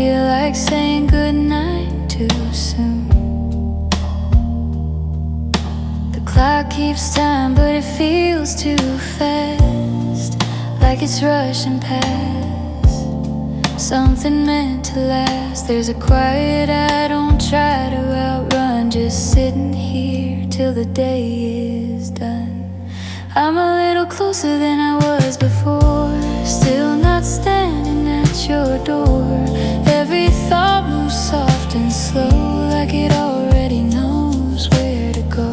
feel like saying goodnight too soon. The clock keeps time, but it feels too fast, like it's rushing past something meant to last. There's a quiet I don't try to outrun, just sitting here till the day is done. I'm a little closer than I was before, still not standing at your door. Every thought moves soft and slow, like it already knows where to go.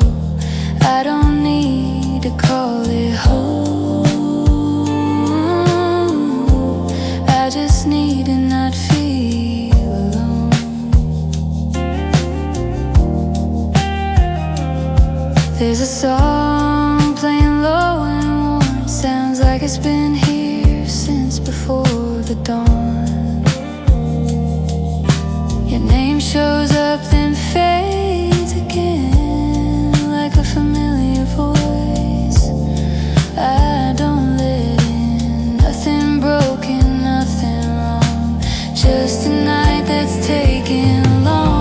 I don't need to call it home, I just need to not feel alone. There's a song playing low and warm, sounds like it's been here since before the dawn. Your name shows up then fades again, like a familiar voice I don't let in. Nothing broken, nothing wrong, just a night that's taking long.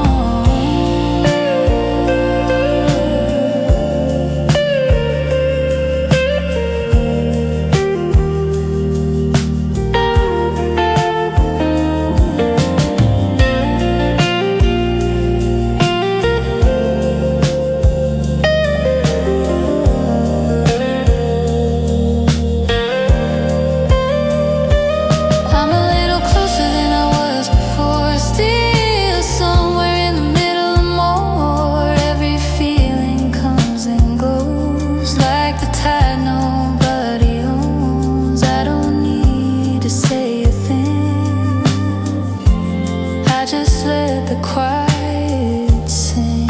Just let the quiet sing.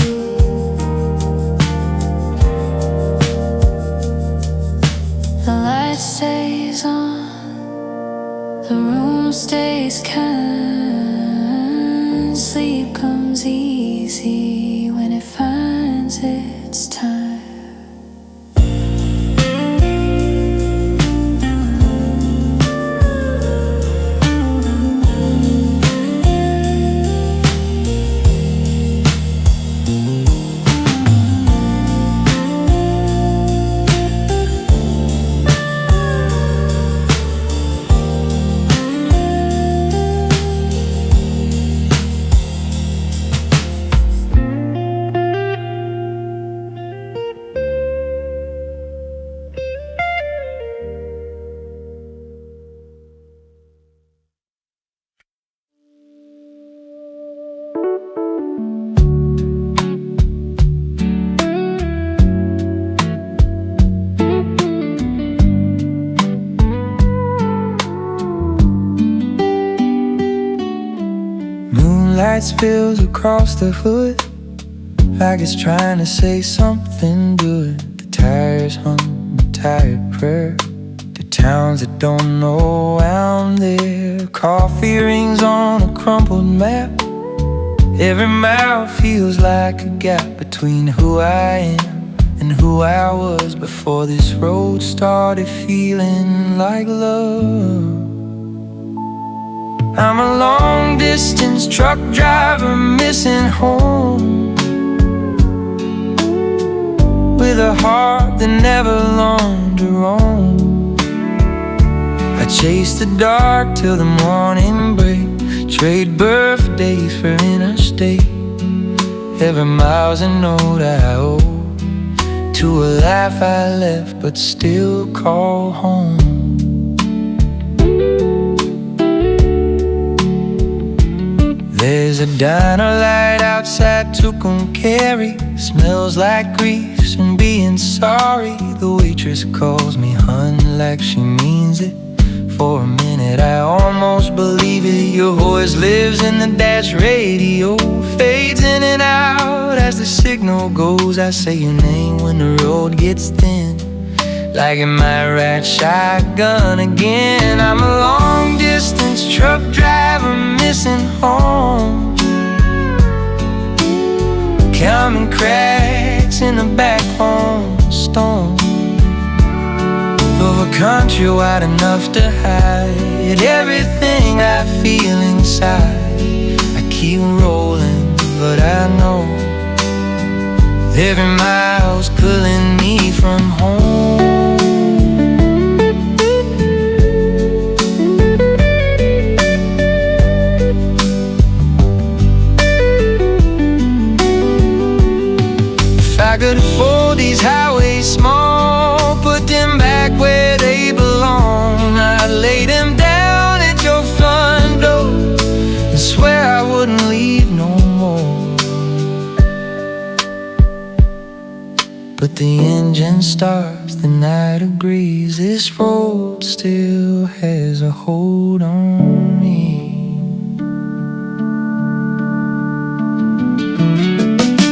The light stays on, the room stays kind. Sleep comes easy when it finds its time. Light spills across the hood, like it's trying to say something good. The tires hum a tired prayer to towns that don't know I'm there. Coffee rings on a crumpled map, every mile feels like a gap between who I am and who I was before this road started feeling like love. I'm a long-distance truck driver missing home, with a heart that never longed to roam. I chase the dark till the morning break, trade birthdays for interstate. Every mile's a note I owe to a life I left but still call home. There's a diner light outside Tucumcari, smells like grease and being sorry. The waitress calls me hun like she means it. For a minute I almost believe it. Your voice lives in the dash radio, fades in and out as the signal goes. I say your name when the road gets thin, like it might ride shotgun again. I'm a long-distance truck driver missing home, counting cracks in the back home stone of a country wide enough to hide everything I feel inside. wouldn't leave no more. But the engine starts, the night agrees. This road still has a hold on me.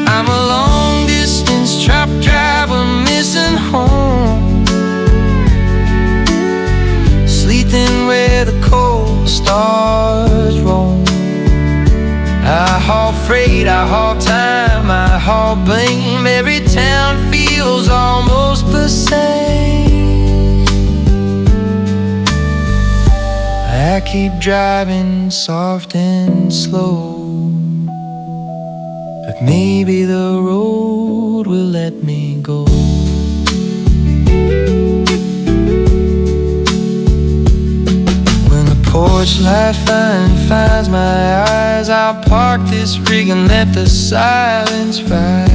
I'm a long-distance truck driver missing home, sleeping where the cold stars roam. I haul freight, I haul time, I haul blame. Every town feels almost the same. I keep driving soft and slow, but maybe the road will let me go. When the porch light finally finds my eyes, I'll park this rig and let the silence ride.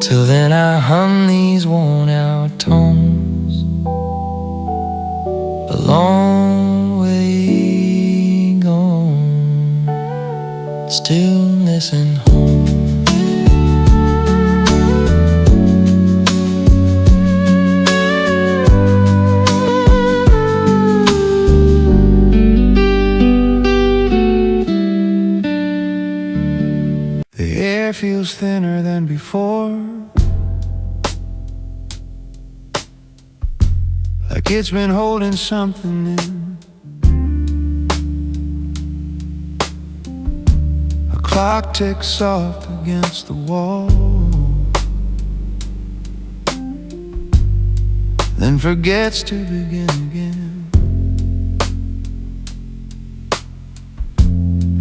Till then I hum these worn out tones, a long way gone, still missing home. The air feels thinner than before, like it's been holding something in. A clock ticks soft against the wall, then forgets to begin again.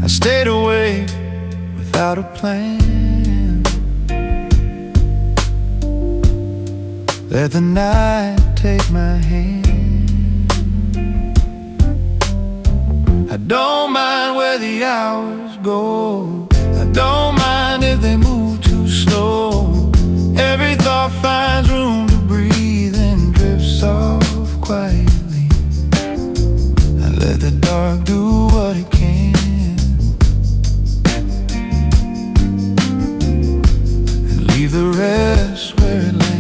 I stayed awake without a plan, let the night take my hand. I don't mind where the hours go, I don't mind if they move too slow. Every thought finds room to breathe and drifts off quietly. I let the dark do what it can, leave the rest where it lands.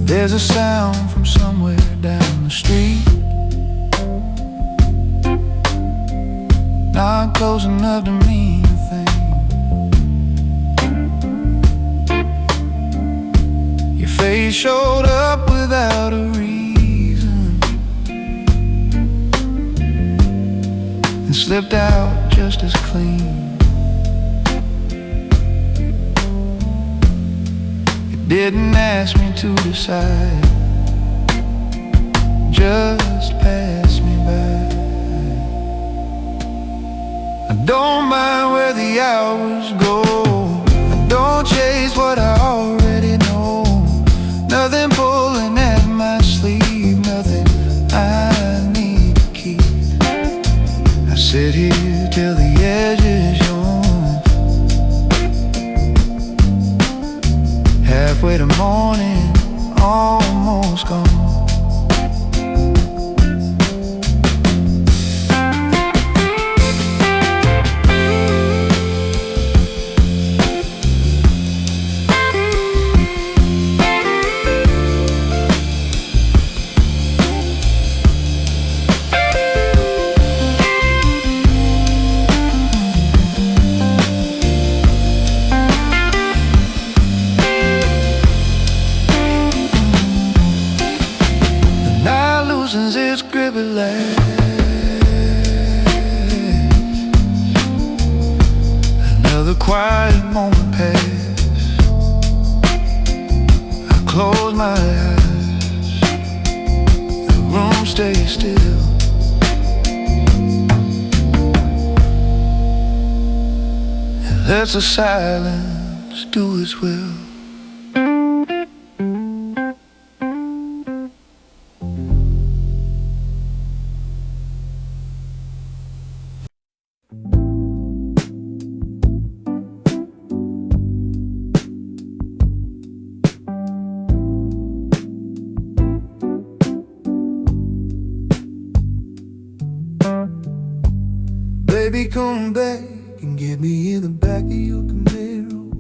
There's a sound from somewhere down the street, not close enough to mean a thing. Your face showed up without a reason and slipped out just as clean. Didn't ask me to decide, just pass me by. I don't mind where the hours go, I don't chase what I already know. Nothing pulling at my sleeve, nothing I need to keep. I sit here till the edge is halfway to morning, almost gone. Its grip at last. Another quiet moment passed. I close my eyes, the room stays still, and lets the silence do its will. Baby, come back and get me in the back of your Camaro.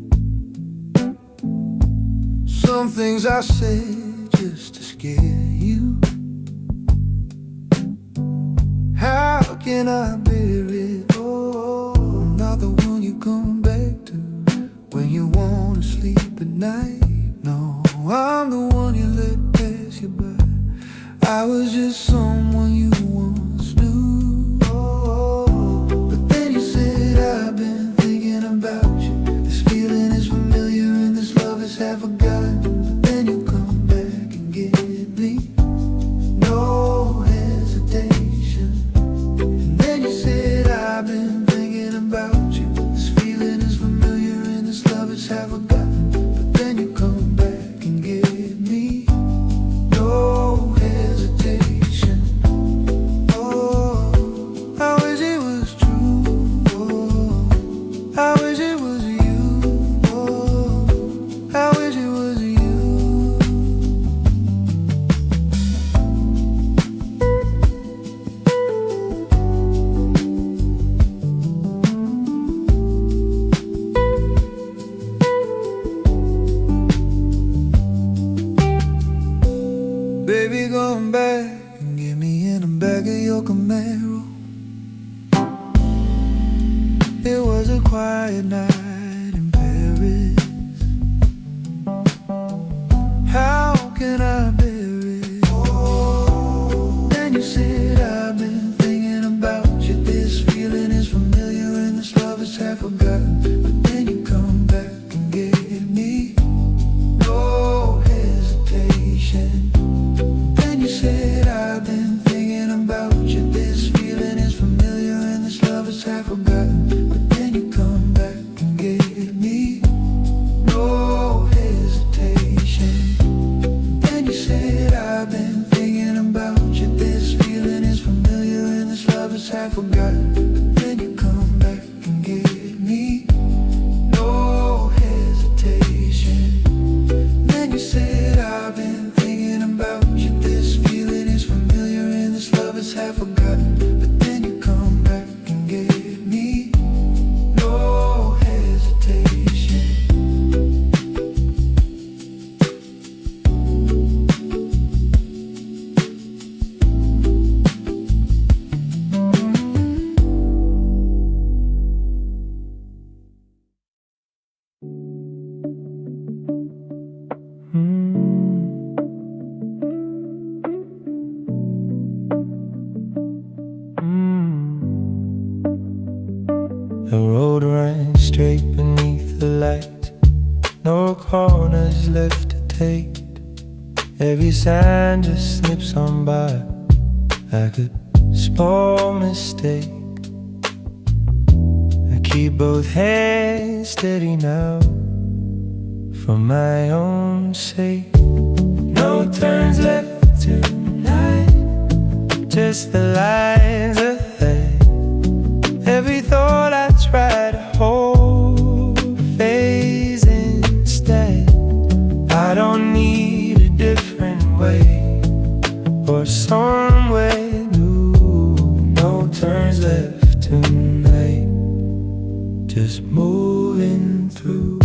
Some things I said just to scare you. How can I bear it? Oh, I'm not the one you come back to when you wanna sleep at night. No, I'm the one you let pass you by. I was just someone you once knew. Oh, but then you said, I've been thinking about you. This feeling is familiar and this love is half forgotten. But then you come back and get me, no hesitation. And then you said, I've been thinking about you. This feeling is familiar and this love is half forgotten. But then you come back and get me, no hesitation. Oh, I wish it was true. Oh, I wish it was you. Oh, I wish it was you. Baby, come back and get me in the back of your Camaro. It was a quiet night in Paris. How can I bear it? Oh, then you said, I've been thinking about you. This feeling is familiar and this love is half forgotten. But then you come back and get me, no hesitation. Then you said, I've been thinking about you. This feeling is familiar and this love is half forgotten. But then you come back and get me, no hesitation. Then you said, I've been thinking about you. This feeling is familiar and this love is half forgotten. But then you come back and get me, no hesitation. Then you said, I've been thinking about you. This feeling is familiar and this love is half forgotten. But then you come back and get me, no hesitation. The road runs straight beneath the light, no corners left to take. Every sign just slips on by like a small mistake. I keep both hands steady now for my own sake. No turns left tonight, just the lines ahead. Every thought I try to hold fades instead. I don't need a different way or somewhere new. No turns left tonight, just moving through.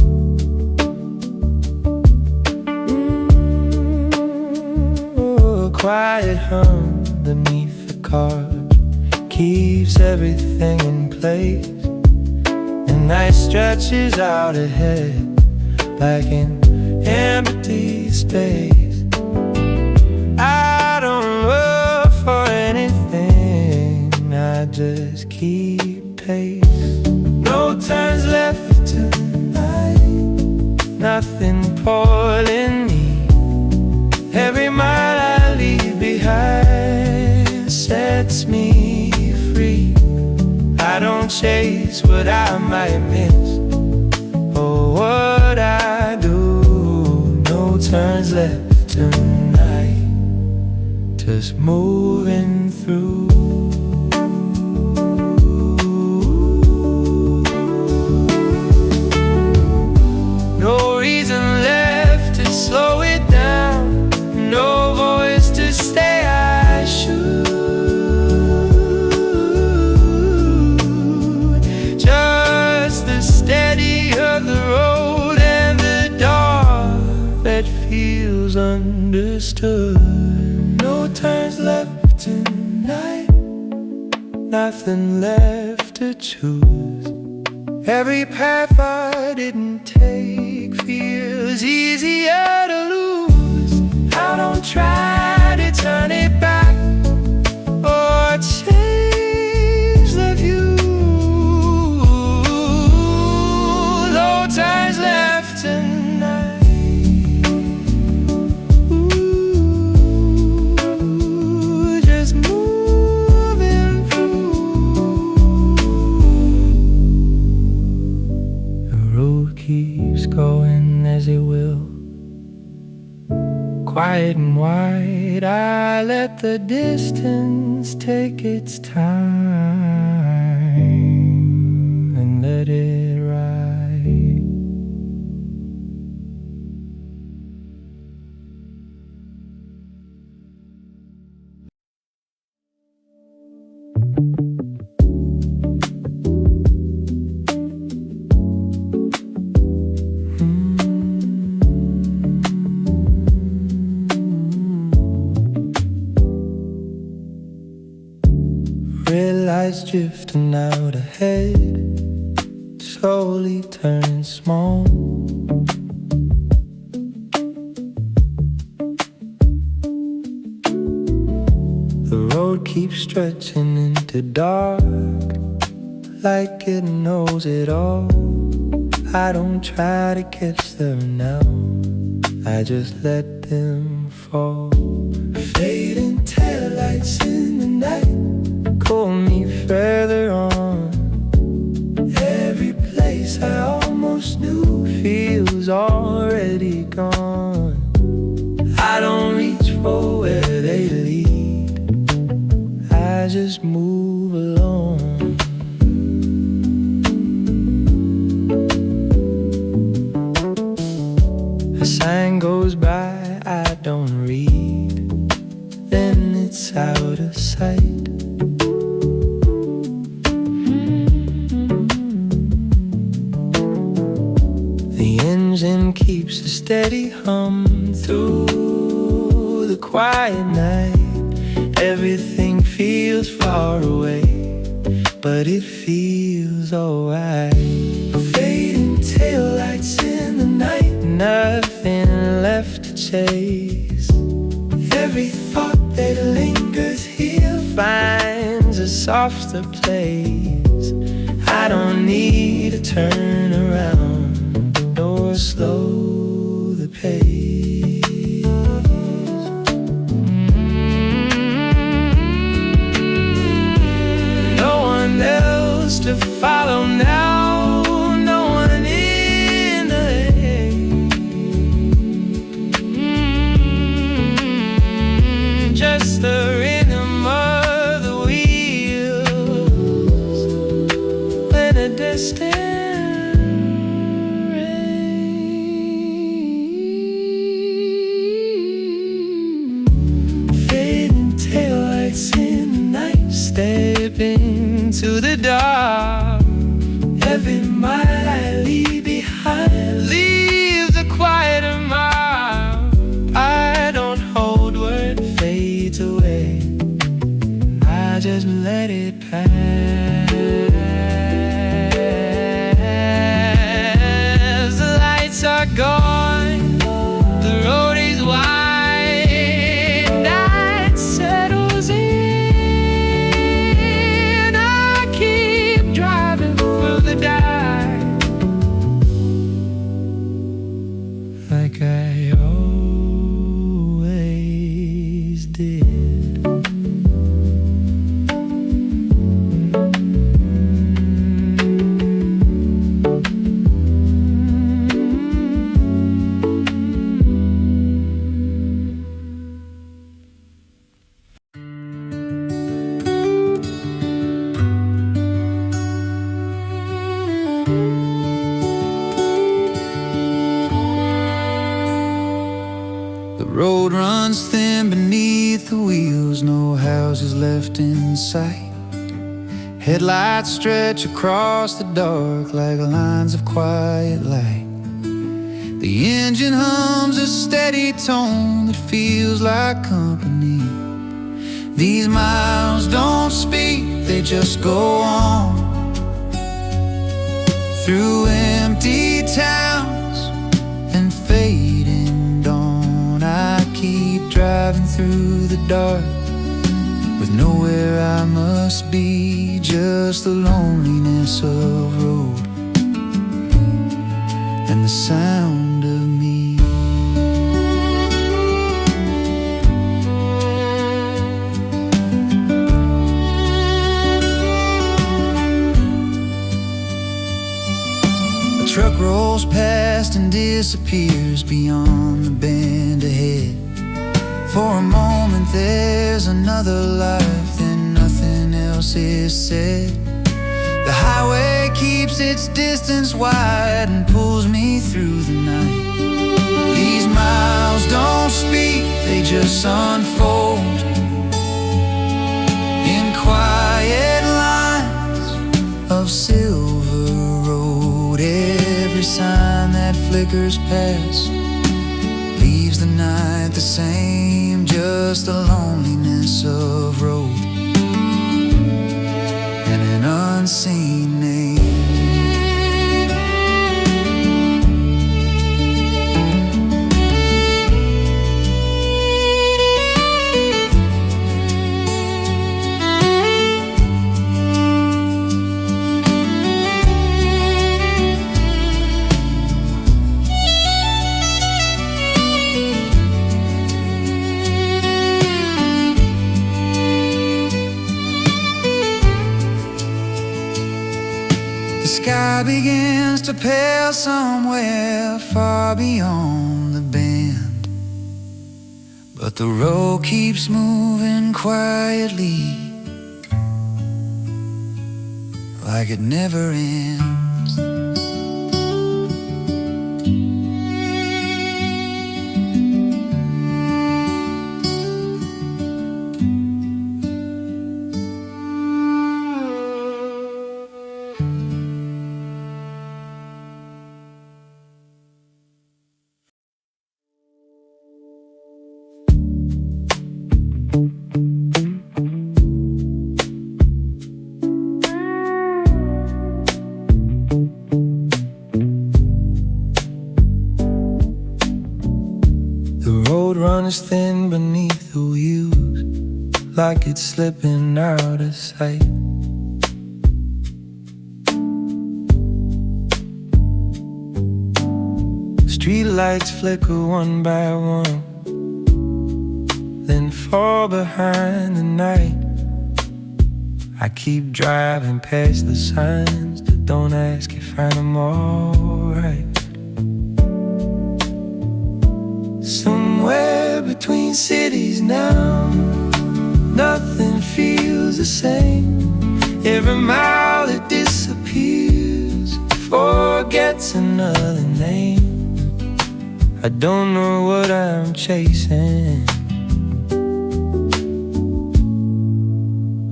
A quiet hum beneath the cars keeps everything in place. And night stretches out ahead like an empty space. I don't look for anything, I just keep pace. No turns left tonight, nothing pulling me. Every mile I leave behind sets me free. I don't chase what I might miss or what I do. No turns left tonight, just moving through. No reason left to slow it down, no voice to stay I should. nothing left to choose. Every path I didn't take feels easier to lose. I don't try to turn it back or change the view. Low times left tonight. Ooh, just moving through. The road keeps going as it will. Quiet and wide, I let the distance take its time and let it ride. Red lights drifting out ahead, slowly turning small. The road keeps stretching into dark, like it knows it all. I don't try to catch them now, I just let them fall. Fading taillights in the night pull me further on. Every place I almost knew feels already gone. I don't reach for where they lead, I just move along. A sign goes by, I don't read, then it's out of sight. Engine keeps a steady hum through the quiet night. Everything feels far away, but it feels alright. Fading taillights in the night, nothing left to chase. Every thought that lingers here finds a softer place. I don't need to turn around or slow the pace. No one else to follow now, no one in the lane. Just the rhythm of the wheels in a distance. Step into the dark. Every mile I leave behind leaves a quieter mark. I don't hold where it fades away, I just let it pass. The lights are gone, the road is wide, night settles in. Like I always did. The road runs thin beneath the wheels, no houses left in sight. Headlights stretch across the dark like lines of quiet light. The engine hums a steady tone that feels like company. These miles don't don't speak, they just go on through empty towns and fading dawn. I keep driving through the dark with nowhere I must be, just the loneliness of road and the sound of me. A truck rolls past and disappears beyond the bend ahead. For a moment there's another life, then nothing else is said. The highway keeps its distance wide and pulls me through the night. These miles don't speak, they just unfold in quiet lines of silver road. Every sign that flickers past leaves the night the same, just the loneliness of road and an unseen name. The sky begins to pale somewhere far beyond the bend, but the road keeps moving quietly, like it never ends. The road runs thin beneath the wheels, like it's slipping out of sight. Street lights flicker one by one, then fall behind the night. I keep driving past the signs that don't ask if I'm alright. Somewhere between cities now, nothing feels the same. Every mile that disappears forgets another name. I don't know what I'm chasing,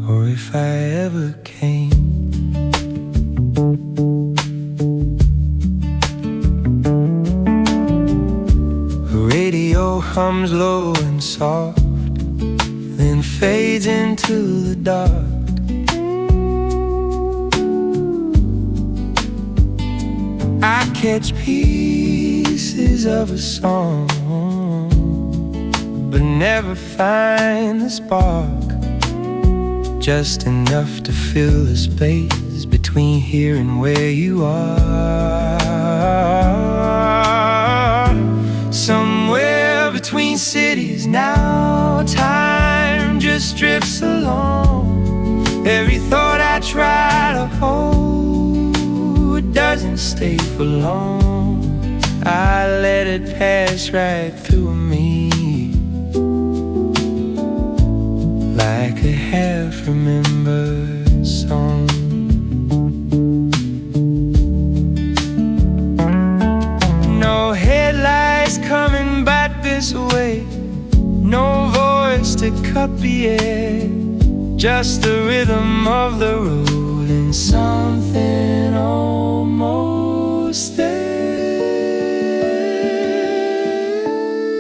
or if I ever came. The radio hums low and soft, then fades into the dark. I catch pieces of a song, but never find the spark, just enough to fill the space between here and where you are. Somewhere between cities now, time just drifts along. Every thought I try to hold doesn't stay for long. I let it pass right through me, like a half-remembered song. No headlights coming back this way, no voice to cut the air, just the rhythm of the road and something almost there.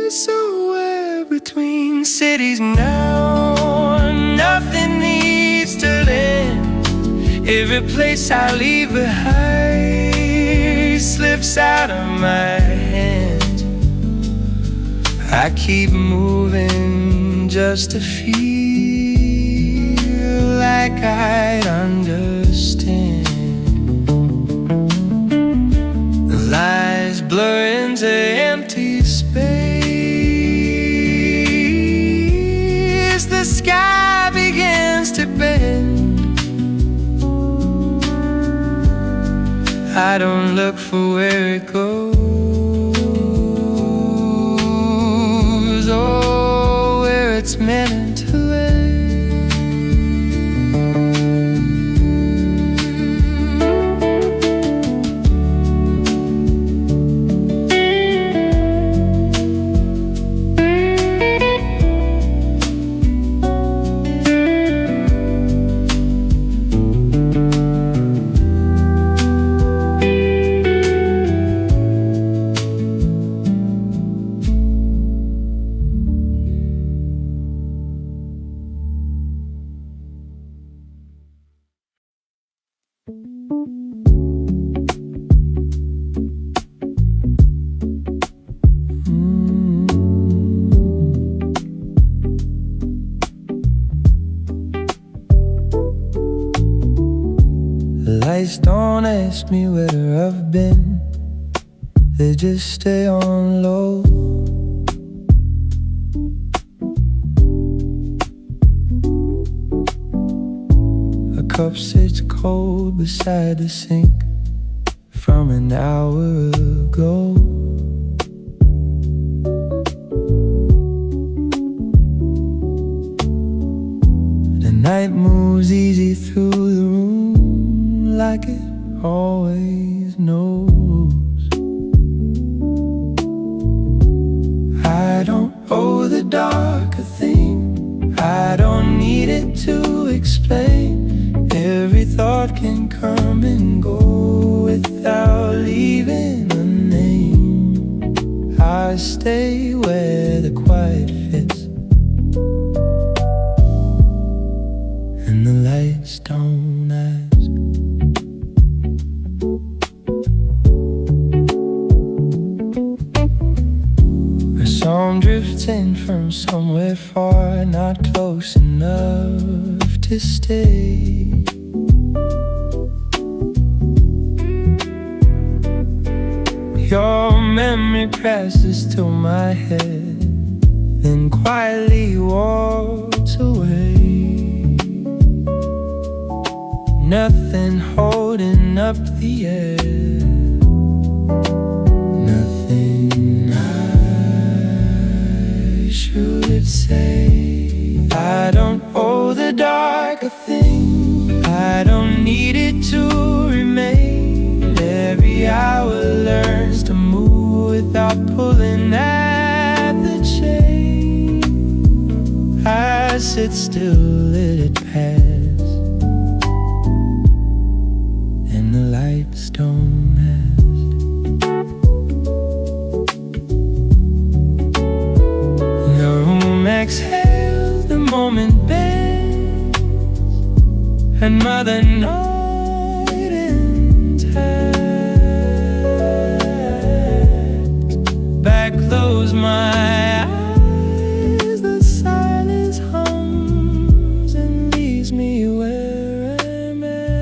Somewhere between cities now, nothing needs Every place I leave behind slips out of my hands. I keep moving just to feel like I'd understand. The lines blur into empty space. The sky begins to bend. I don't look for where it goes, or where it's meant to end. Lights don't ask me where I've been, they just stay on low. A cup sits cold beside the sink from an hour ago. The night moves easy through the room like it always knows. I don't owe the dark a thing, I don't need it to explain. Every thought can come and go without leaving a name. I stay where the quiet fits, and the lights don't ask. Some drifts in from somewhere far, not close enough to stay. Your memory passes to my head, then quietly walks away. Nothing holding up the air, nothing I should say. I don't owe the dark a thing, I don't need it to remain. Every hour learns to move without pulling at the chain. I sit still, let it pass, and the lights don't ask. The room exhales, the moment bends, and Mother Night intact. Back close my eyes, the silence hums and leaves me where I'm at.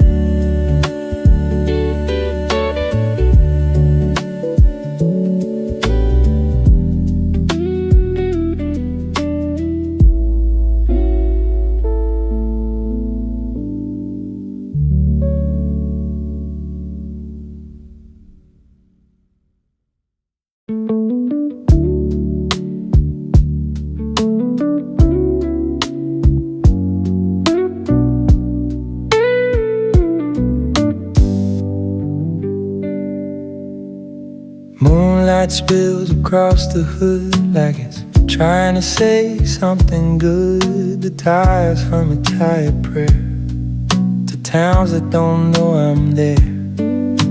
Moonlight spills across the hood like it's trying to say something good. The tires hum a tired prayer to towns that don't know I'm there.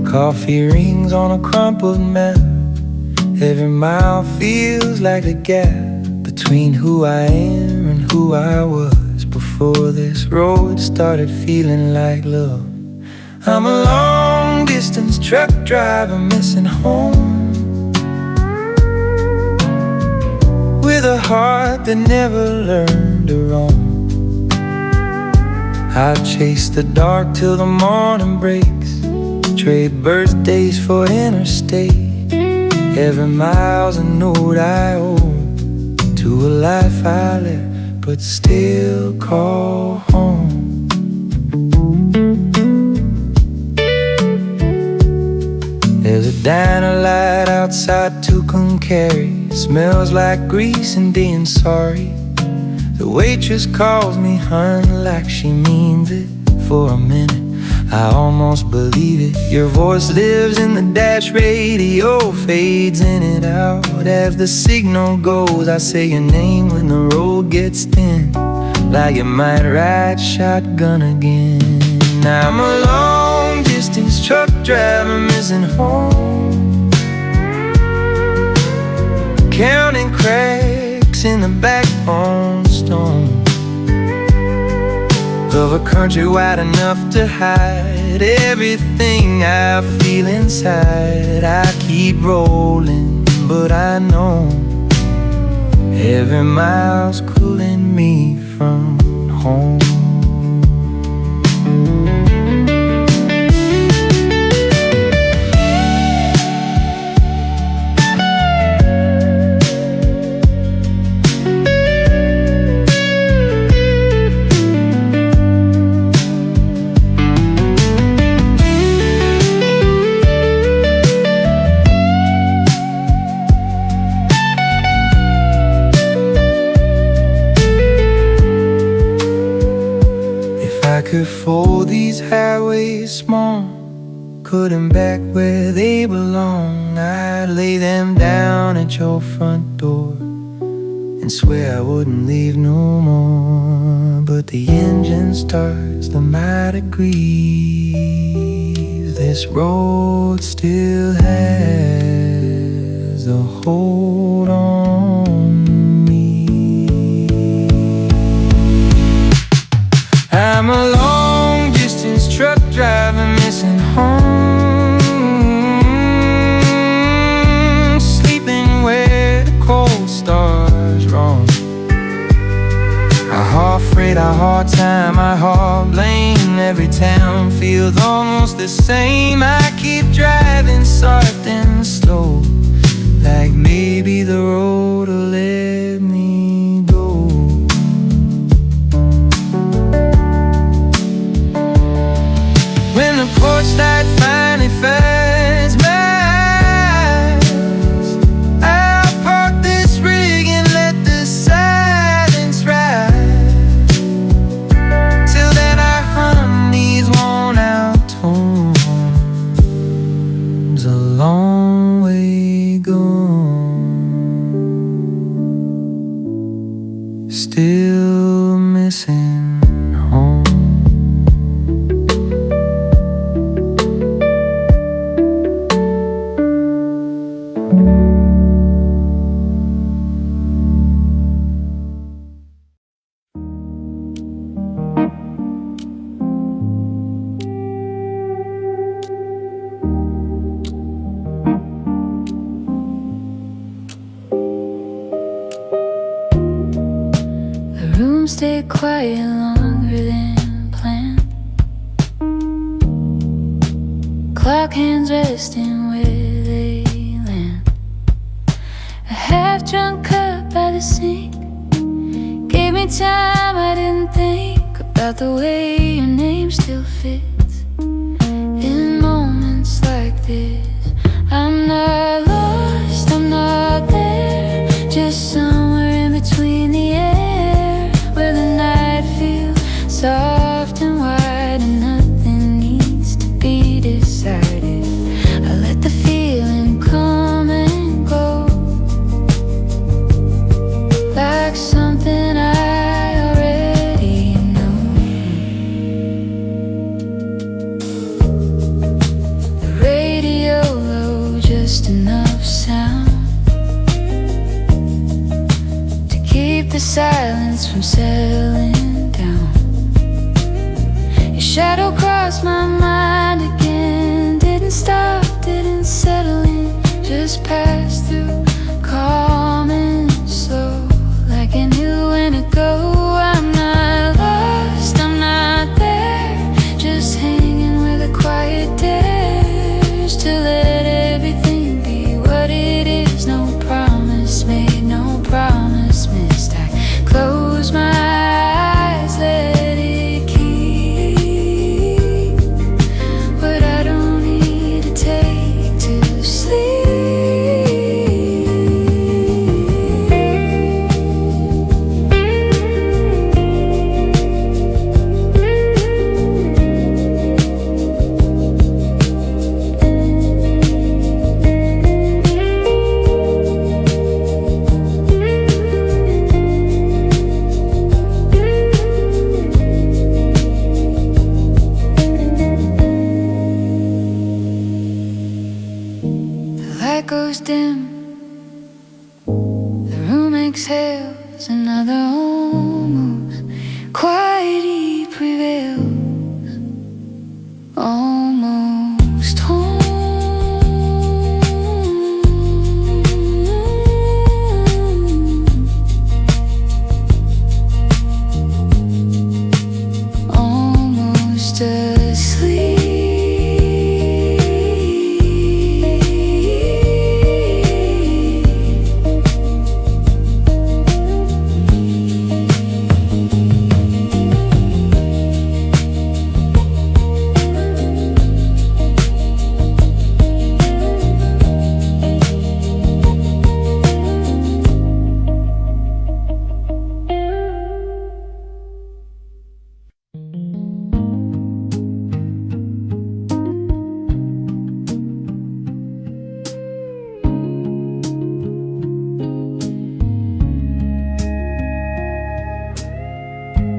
Coffee rings on a crumpled map, every mile feels like a gap between who I am and who I was before this road started feeling like love. I'm a long distance truck driver missing home, with a heart that never learned to roam. I chase the dark till the morning breaks, trade birthdays for interstate. Every mile's a note I owe to a life I left but still call home. There's a diner light outside Tucumcari, smells like grease and being sorry. The waitress calls me hun like she means it. For a minute I almost believe it. Your voice lives in the dash radio, fades in and out as the signal goes. I say your name when the road gets thin, like you might ride shotgun again. I'm a long distance truck driver missing home, counting cracks in the backbone stone of a country wide enough to hide everything I feel inside. I keep rolling, but I know every mile's cooling me from home. I could fold these highways small, put them back where they belong. I'd lay them down at your front door and swear I wouldn't leave no more. But the engine starts, the might agrees. This road still has a hold on me. I'm a long distance truck driver missing home, sleeping where the cold stars roam. I half freight, I hard time, I hard blame. Every town feels almost the same. I keep driving soft and slow, like maybe the road will let me go. When the porch light finally finds my eyes, I'll park this rig and let the silence rise. Till then I hum these worn out tones, a long way gone, still missing home. The room stayed quiet longer than planned. Clock hands resting where they land. A half-drunk cup by the sink gave me time. I didn't think about the way your name still fits in moments like this. I'm not lost, I'm not there, just somewhere in between the air, where the night feels soft and wide and nothing needs to be decided. I let the feeling come and go, like something I already know. The radio low, just enough sound to keep the silence from settling down. Your shadow crossed my mind again. Didn't stop, didn't settle in, just passed through, calm and slow, like I knew when to go. I'm not lost, I'm not there, just hanging with a quiet dares to let everything be what it is. No promise made, no promise missed. I close my eyes, let it keep what I don't need to take to sleep. The light goes dim, the room exhales, another almost quietly prevails, almost home. Almost asleep.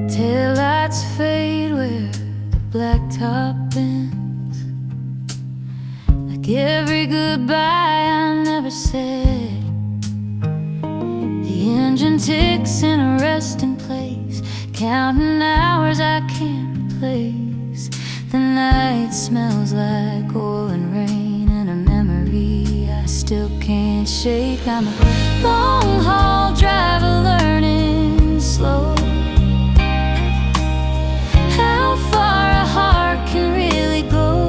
Taillights fade where the blacktop ends, like every goodbye I never said. The engine ticks in a resting place, counting hours I can't replace. The night smells like oil and rain, and a memory I still can't shake. I'm a long haul driver learning slow how far a heart can really go.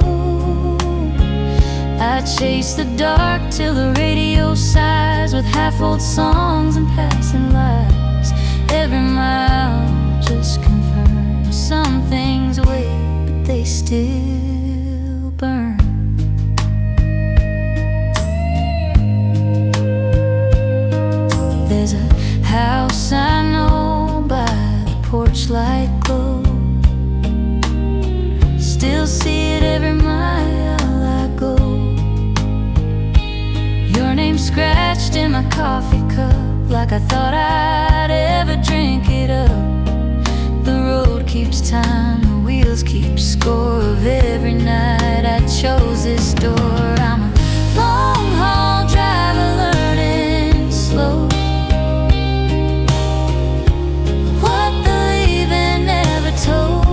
I chase the dark till the radio sighs, with half-old songs and passing lights. Every mile just confirms some things wait, but they still burn. There's a house I know by the porch light glow, still see it every mile I go. Your name scratched in my coffee cup, like I thought I'd ever drink it up. The road keeps time, the wheels keep score of every night I chose this door. I'm a long haul driver learning slow, what the leaving never told.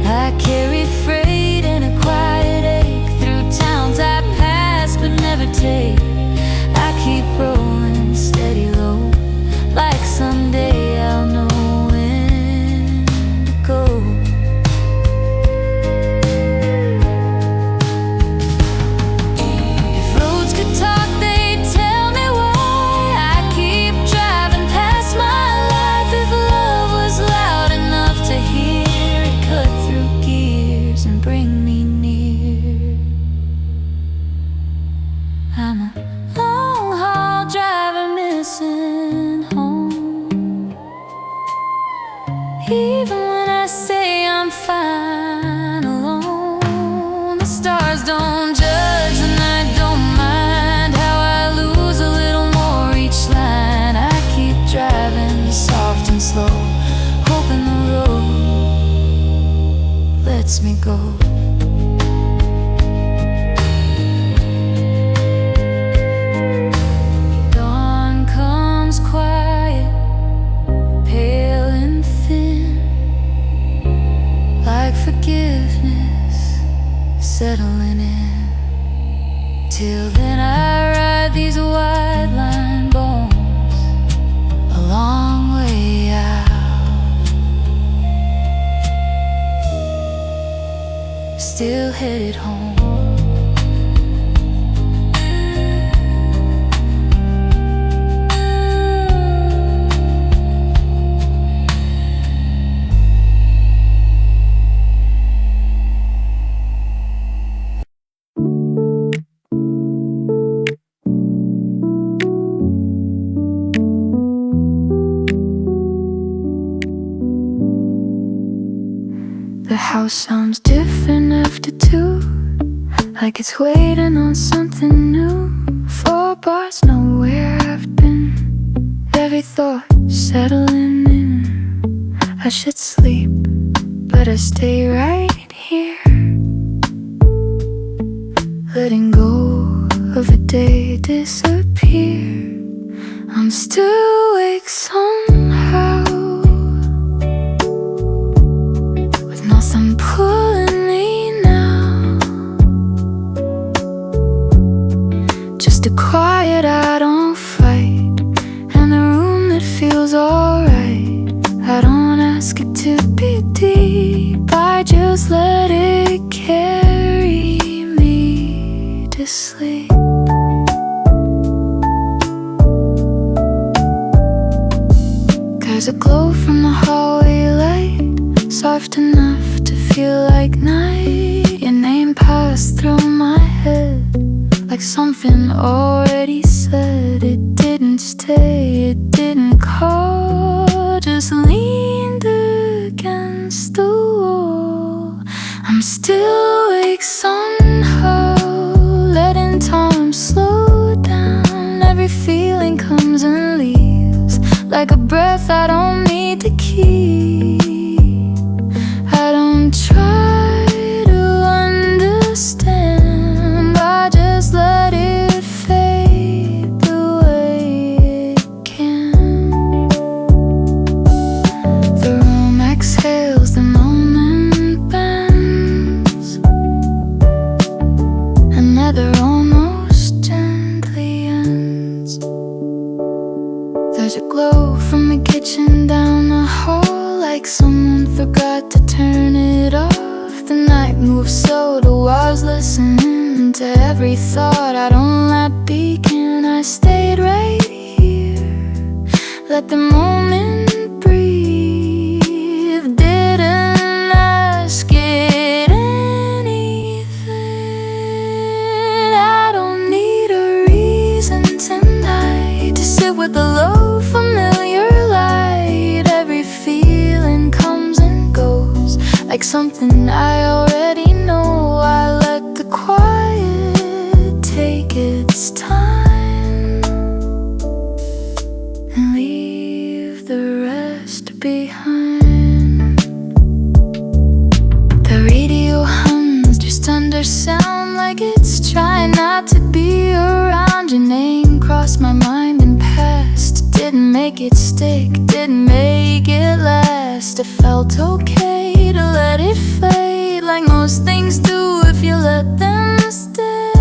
I carry freight and a quiet ache through towns I pass but never take. I keep rolling steady low, like someday I'll know when to go. If roads could talk, they'd tell me why I keep driving past my life. If love was loud enough to hear it, cut through gears and bring me near. I'm a long haul driver missing home, even when I say I'm fine alone. The stars don't judge, the night don't mind how I lose a little more each line. I keep driving soft and slow, hoping the road lets me go. Dawn comes quiet, pale and thin, settling in. Till then I ride these white line bones a long way out, still headed home. The house sounds different after 2, like it's waiting on something new. 4 bars, nowhere I've been. Every thought settling in. I should sleep, but I stay right here, letting go of a day disappear. I'm still awake somehow, nothing pulling me now. Just a quiet I don't fight, and a room that feels alright. I don't ask it to be deep, I just let it carry me to sleep. There's a glow from the hallway light, soft enough to feel like night. Your name passed through my head like something already said. It didn't stay, it didn't call, just leaned against the wall. I'm still awake somehow, letting time slow down. Every feeling comes and leaves, like a breath I don't need to keep. I don't try to understand, I just let it fade the way it can. The room exhales, the moment bends, another almost gently ends. There's a glow from the kitchen down the hall, like someone forgot to turn it off. The night moves so the walls listen to every thought I don't let begin. I stayed right here, let the moment breathe. Didn't ask it anything. I don't need a reason tonight to sit with the low familiar light. Every feeling comes and goes, like something I already know. I let the quiet take its time and leave the rest behind. The radio hums just under sound, like it's trying not to be around. Your name crossed my mind and passed, didn't make it stick, didn't make it last. It felt okay to let it fade, like most things do if you let them stay.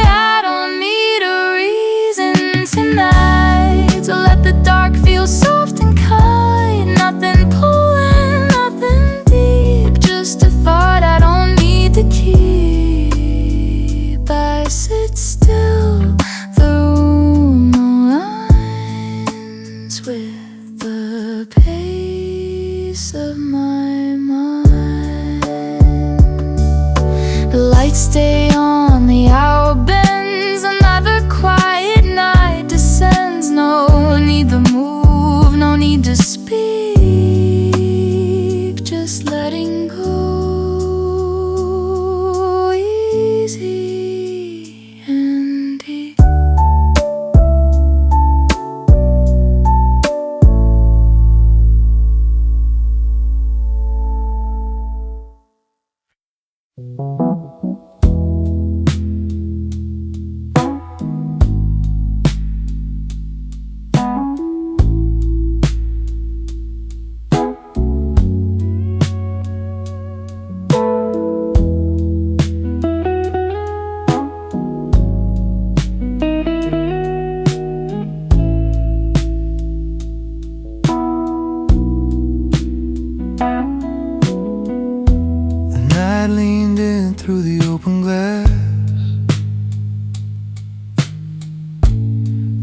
I don't need a reason tonight to let the dark feel soft and kind. Nothing pulling, nothing deep, just a thought I don't need to keep. I sit still, the room aligns with the pace of my mind. The lights stay on, the hour bends, another quiet night descends. No need to move, no need to speak, just letting go, easy and deep. night leaned in through the open glass,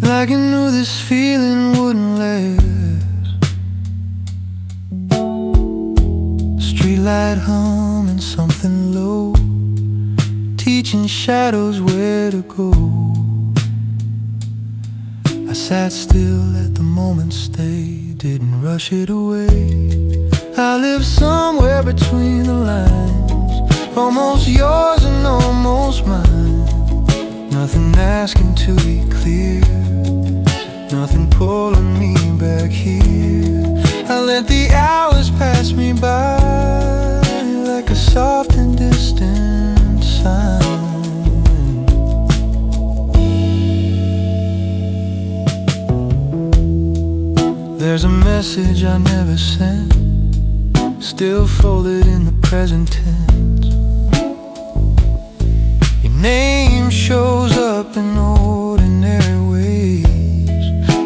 like I knew this feeling wouldn't last. Streetlight humming something low, teaching shadows where to go. I sat still, let the moment stay, didn't rush it away. I live somewhere between the lines, almost yours and almost mine. Nothing asking to be clear, nothing pulling me back here. I let the hours pass me by like a soft and distant sign. There's a message I never sent, still folded in the present tense. Your name shows up in ordinary ways,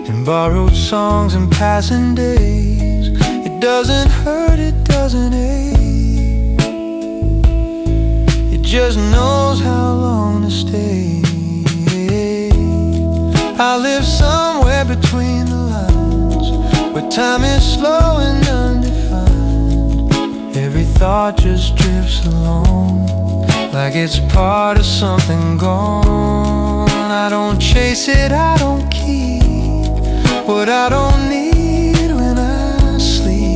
in borrowed songs and passing days. It doesn't hurt, it doesn't ache, it just knows how long to stay. I live somewhere between the lines, where time is slow and undefined. Every thought just drifts along, like it's part of something gone. I don't chase it, I don't keep what I don't need when I sleep.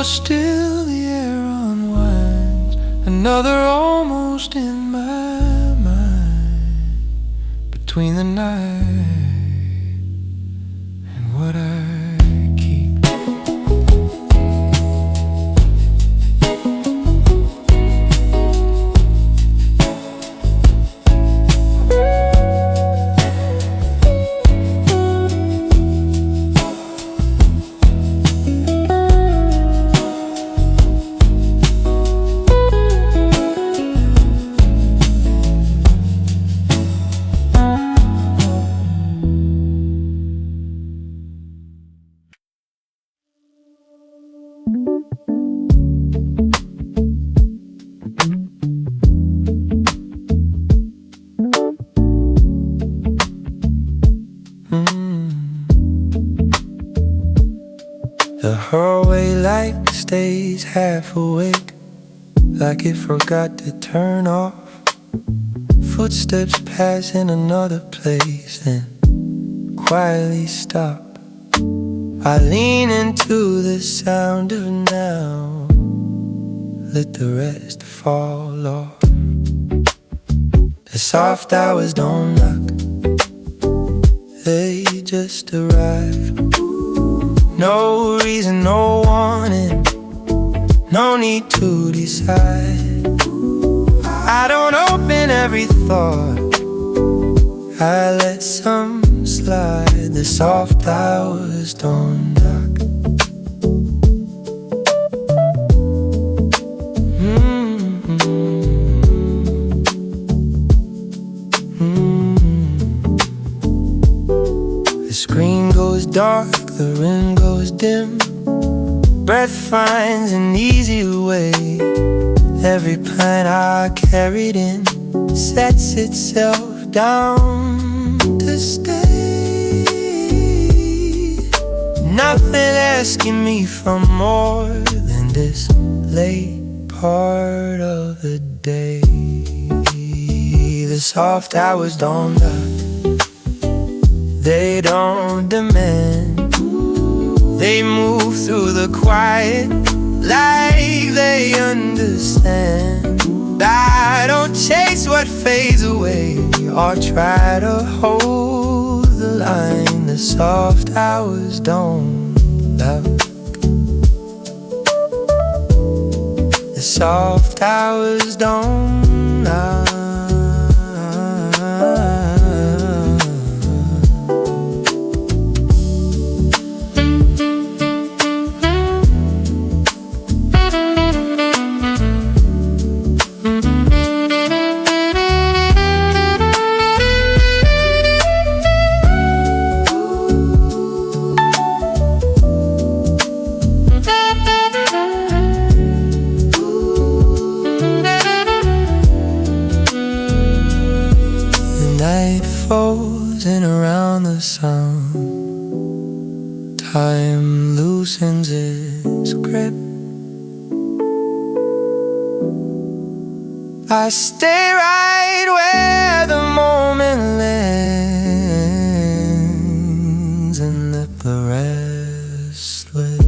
Still, the air unwinds, another almost in my mind, between the night and what I keep. The hallway light stays half awake, like it forgot to turn off. Footsteps pass in another place, then quietly stop. I lean into the sound of now, let the rest fall off. The soft hours don't knock, they just arrive. No reason, no warning, no need to decide. I don't open every thought, I let some slide. The soft hours don't knock. The screen goes dark, the room goes dim, breath finds an easy way. Every pint I carried in sets itself down to stay. Nothing asking me for more than this late part of the day. The soft hours don't knock, they don't demand, they move through the quiet like they understand. I don't chase what fades away or try to hold the line. The soft hours don't knock. soft hours don't knock. Night falls in around the sun. Time loosens its grip. I stay right where the moment lands and let the rest slip.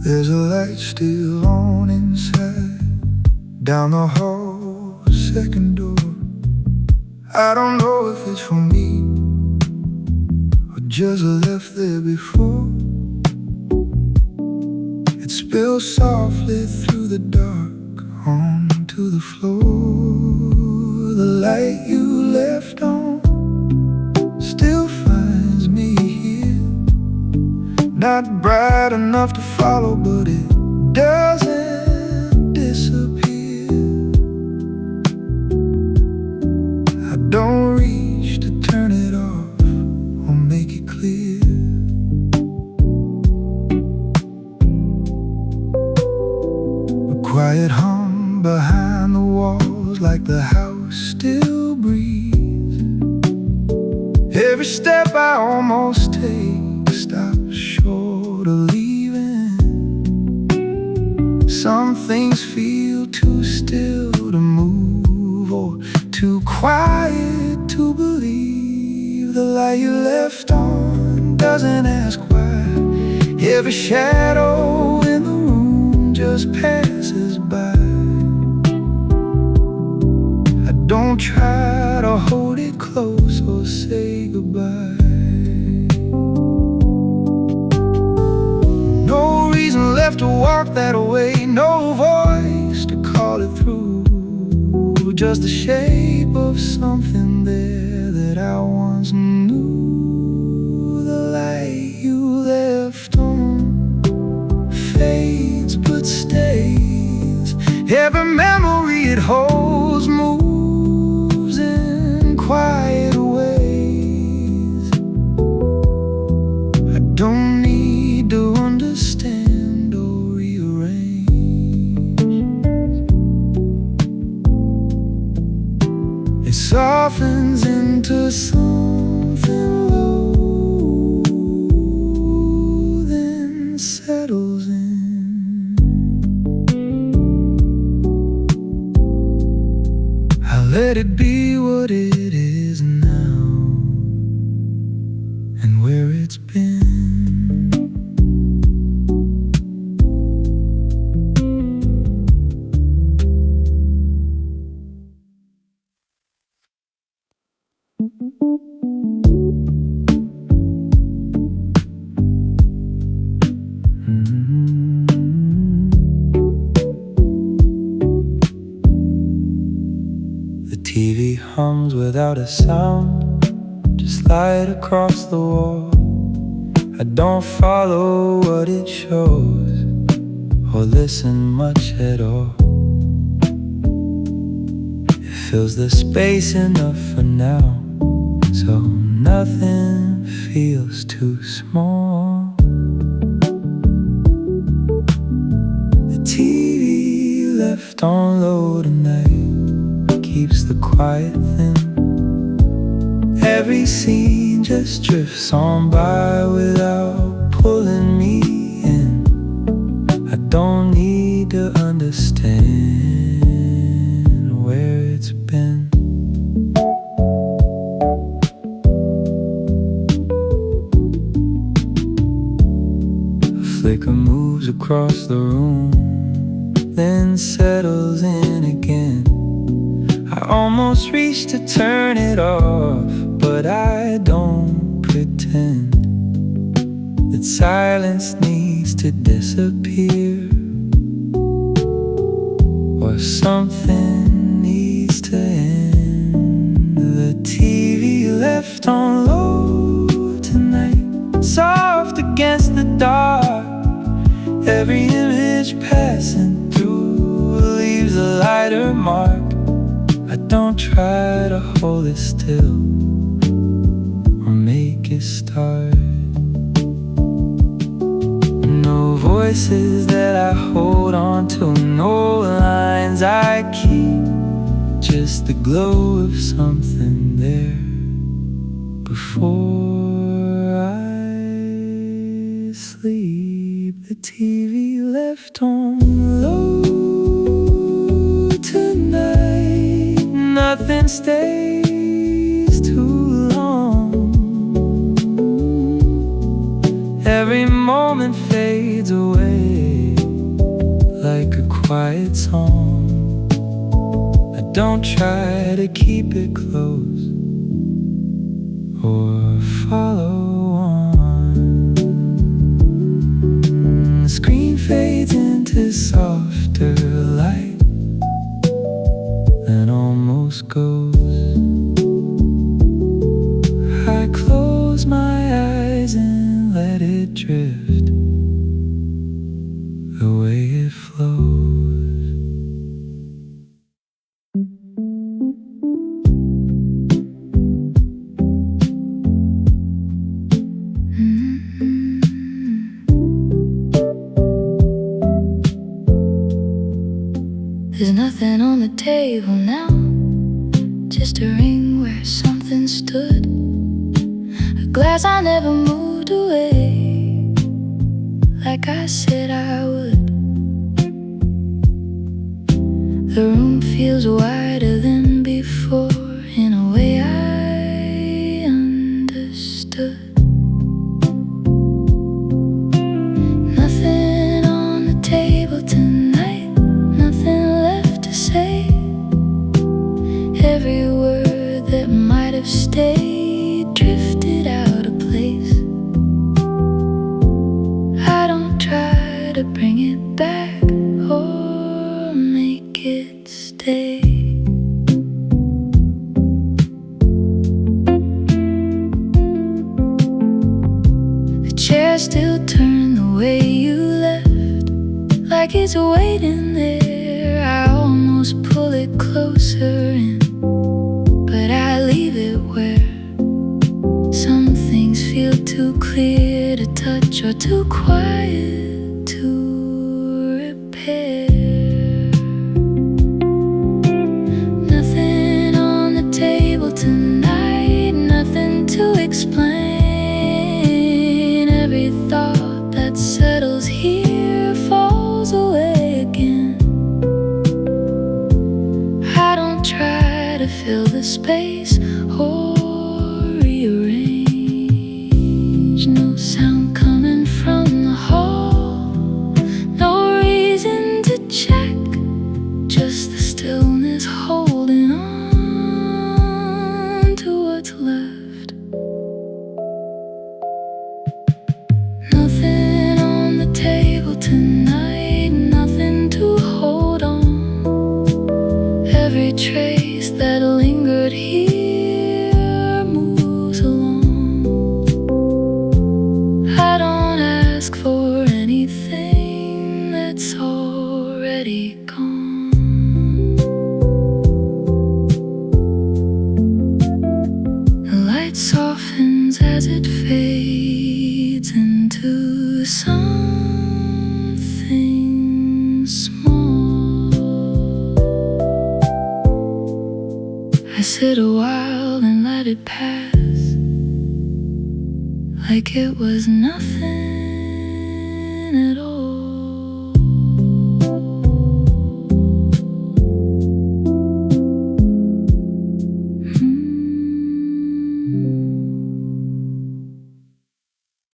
There's a light still on inside, down the hall, second door. I don't know if it's for me or just left there before. It spills softly through the dark onto the floor. The light you left on still finds me here. Not bright enough to follow, but it doesn't disappear. I don't reach to turn it off or make it clear. A quiet hum behind the walls, like the house still breathes. Every step I almost take stops short of leaving. Some things feel too still to move, or too quiet to believe. The light you left on doesn't ask why. Every shadow in the room just passes by. I don't try to hold it close or say goodbye. No reason left to walk that way, no voice to call it through. Just the shape of something there that I once knew. The light you left on fades but stays. Every memory it holds moves in quiet ways. I don't need to understand or rearrange. It softens into something low, then settles in. I let it be what it is now, and where it's been. The TV hums without a sound, just light across the wall. I don't follow what it shows or listen much at all. It fills the space enough for now, so nothing feels too small. The TV left on low tonight keeps the quiet thin. Every scene just drifts on by without pulling me in. don't need to understand where it's been. A flicker moves across the room, then settles in again. I almost reach to turn it off, but I don't pretend that silence needs to disappear, or something needs to end. The TV left on low tonight, soft against the dark. Every image passing through leaves a lighter mark. I don't try to hold it still or make it start. No voices that I hold on to, no lines I keep, just the glow of something there before I sleep. The TV left on low tonight. Nothing stays too long. Every moment fades away like a quiet song. I don't try to keep it close or follow on. The screen fades into softer light and almost goes. I close my eyes and let it drift the way it flows. There's nothing on the table now, just a ring where something stood, a glass I never moved away, like I said I would. The room feels wider than before, in a way I understood. Nothing on the table tonight, nothing left to say. Every word that might have stayed drifted out of place. I don't try to bring it back or make it stay. The chair still turned the way you left, like it's waiting there. I almost pull it closer in, but I leave it where. Some things feel too clear to touch or too quiet to repair. Nothing on the table tonight, nothing to explain. Every thought that settles here falls away again. I don't try to fill the space or rearrange. No sound coming from the hall, no reason to check, just the stillness holding on to what's left. Nothing on the table tonight, nothing to hold on. Every trace that lingered here moves along. I don't ask for anything that's already gone. The light softens as it fades into something small. I sit a while and let it pass, like it was nothing at all.